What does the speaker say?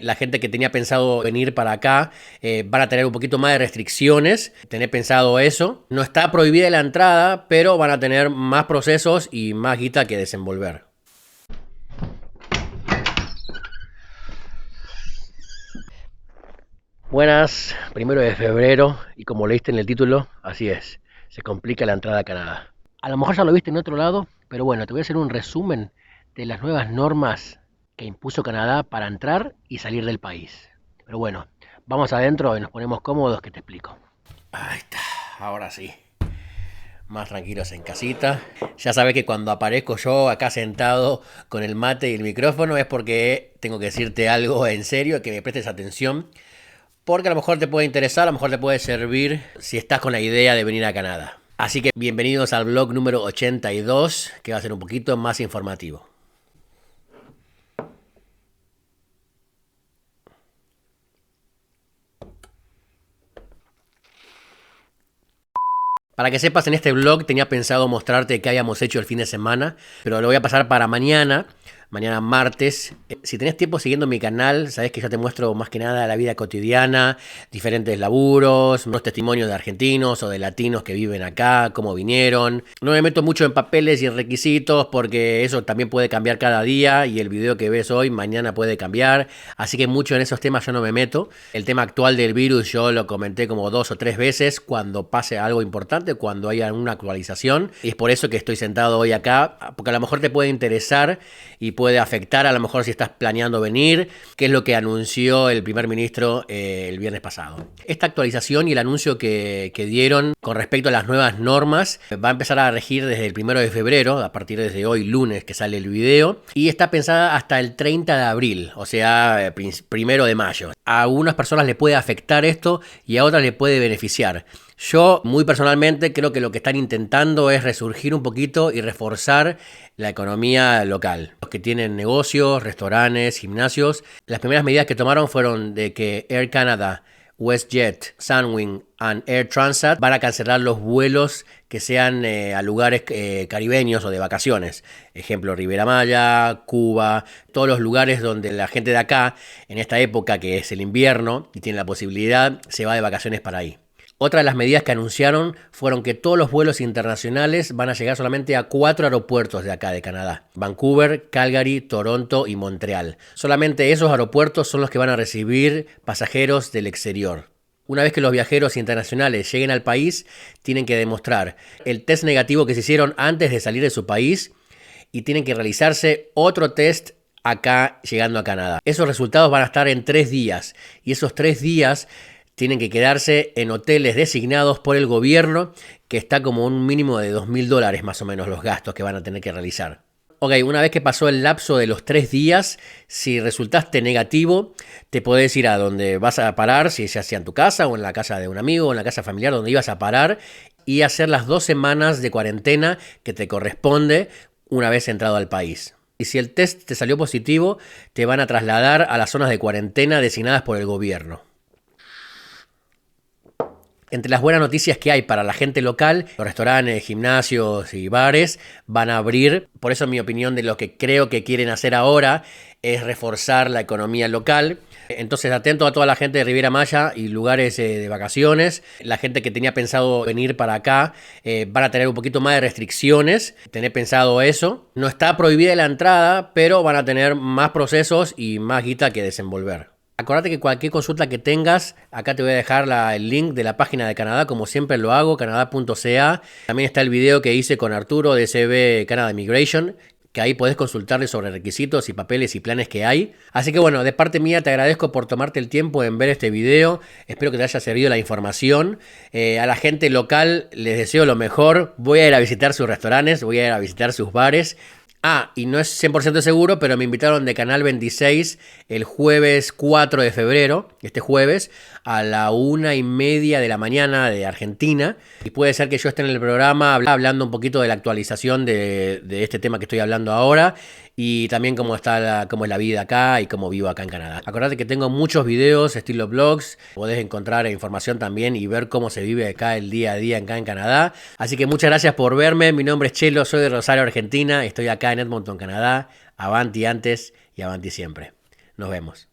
La gente que tenía pensado venir para acá van a tener un poquito más de restricciones. Tener pensado eso. No está prohibida la entrada, pero van a tener más procesos y más guita que desenvolver. Buenas, 1 de febrero, y como leíste en el título, así es, se complica la entrada a Canadá. A lo mejor ya lo viste en otro lado, pero bueno, te voy a hacer un resumen de las nuevas normas que impuso Canadá para entrar y salir del país. Pero bueno, vamos adentro y nos ponemos cómodos que te explico. Ahí está, ahora sí. Más tranquilos en casita. Ya sabes que cuando aparezco yo acá sentado con el mate y el micrófono es porque tengo que decirte algo en serio, que me prestes atención. Porque a lo mejor te puede interesar, a lo mejor te puede servir si estás con la idea de venir a Canadá. Así que bienvenidos al blog número 82, que va a ser un poquito más informativo. Para que sepas, en este blog tenía pensado mostrarte qué habíamos hecho el fin de semana, pero lo voy a pasar para mañana martes. Si tenés tiempo siguiendo mi canal, sabés que yo te muestro más que nada la vida cotidiana, diferentes laburos, unos testimonios de argentinos o de latinos que viven acá, cómo vinieron. No me meto mucho en papeles y en requisitos porque eso también puede cambiar cada día y el video que ves hoy mañana puede cambiar, así que mucho en esos temas yo no me meto. El tema actual del virus yo lo comenté como 2 o 3 veces cuando pase algo importante, cuando haya una actualización, y es por eso que estoy sentado hoy acá, porque a lo mejor te puede interesar y puede afectar a lo mejor si estás planeando venir, que es lo que anunció el primer ministro el viernes pasado. Esta actualización y el anuncio que dieron con respecto a las nuevas normas va a empezar a regir desde el 1 de febrero, a partir desde hoy lunes que sale el video, y está pensada hasta el 30 de abril, o sea, 1 de mayo. A algunas personas le puede afectar esto y a otras le puede beneficiar. Yo, muy personalmente, creo que lo que están intentando es resurgir un poquito y reforzar la economía local. Los que tienen negocios, restaurantes, gimnasios. Las primeras medidas que tomaron fueron de que Air Canada, WestJet, Sunwing y Air Transat van a cancelar los vuelos que sean a lugares caribeños o de vacaciones. Ejemplo, Riviera Maya, Cuba, todos los lugares donde la gente de acá, en esta época que es el invierno y tiene la posibilidad, se va de vacaciones para ahí. Otra de las medidas que anunciaron fueron que todos los vuelos internacionales van a llegar solamente a 4 aeropuertos de acá de Canadá: Vancouver, Calgary, Toronto y Montreal. Solamente esos aeropuertos son los que van a recibir pasajeros del exterior. Una vez que los viajeros internacionales lleguen al país, tienen que demostrar el test negativo que se hicieron antes de salir de su país y tienen que realizarse otro test acá llegando a Canadá. Esos resultados van a estar en 3 días y esos 3 días tienen que quedarse en hoteles designados por el gobierno, que está como un mínimo de $2.000 más o menos los gastos que van a tener que realizar. Ok, una vez que pasó el lapso de los 3 días, si resultaste negativo, te podés ir a donde vas a parar, si ya sea en tu casa o en la casa de un amigo o en la casa familiar donde ibas a parar, y hacer las 2 semanas de cuarentena que te corresponde una vez entrado al país. Y si el test te salió positivo, te van a trasladar a las zonas de cuarentena designadas por el gobierno. Entre las buenas noticias que hay para la gente local, los restaurantes, gimnasios y bares van a abrir. Por eso mi opinión de lo que creo que quieren hacer ahora es reforzar la economía local. Entonces, atento a toda la gente de Riviera Maya y lugares de vacaciones. La gente que tenía pensado venir para acá van a tener un poquito más de restricciones. Tener pensado eso. No está prohibida la entrada, pero van a tener más procesos y más guita que desenvolver. Acordate que cualquier consulta que tengas, acá te voy a dejar el link de la página de Canadá, como siempre lo hago, canadá.ca. También está el video que hice con Arturo de CB Canada Immigration, que ahí podés consultarle sobre requisitos y papeles y planes que hay. Así que bueno, de parte mía te agradezco por tomarte el tiempo en ver este video. Espero que te haya servido la información. A la gente local les deseo lo mejor. Voy a ir a visitar sus restaurantes, voy a ir a visitar sus bares. Y no es 100% seguro, pero me invitaron de Canal 26 el jueves 4 de febrero, este jueves, a la 1:30 de la mañana de Argentina. Y puede ser que yo esté en el programa hablando un poquito de la actualización de este tema que estoy hablando ahora. Y también cómo es la vida acá y cómo vivo acá en Canadá. Acordate que tengo muchos videos, estilo blogs. Podés encontrar información también y ver cómo se vive acá el día a día acá en Canadá. Así que muchas gracias por verme. Mi nombre es Chelo, soy de Rosario, Argentina. Estoy acá en Edmonton, Canadá. Avanti antes y avanti siempre. Nos vemos.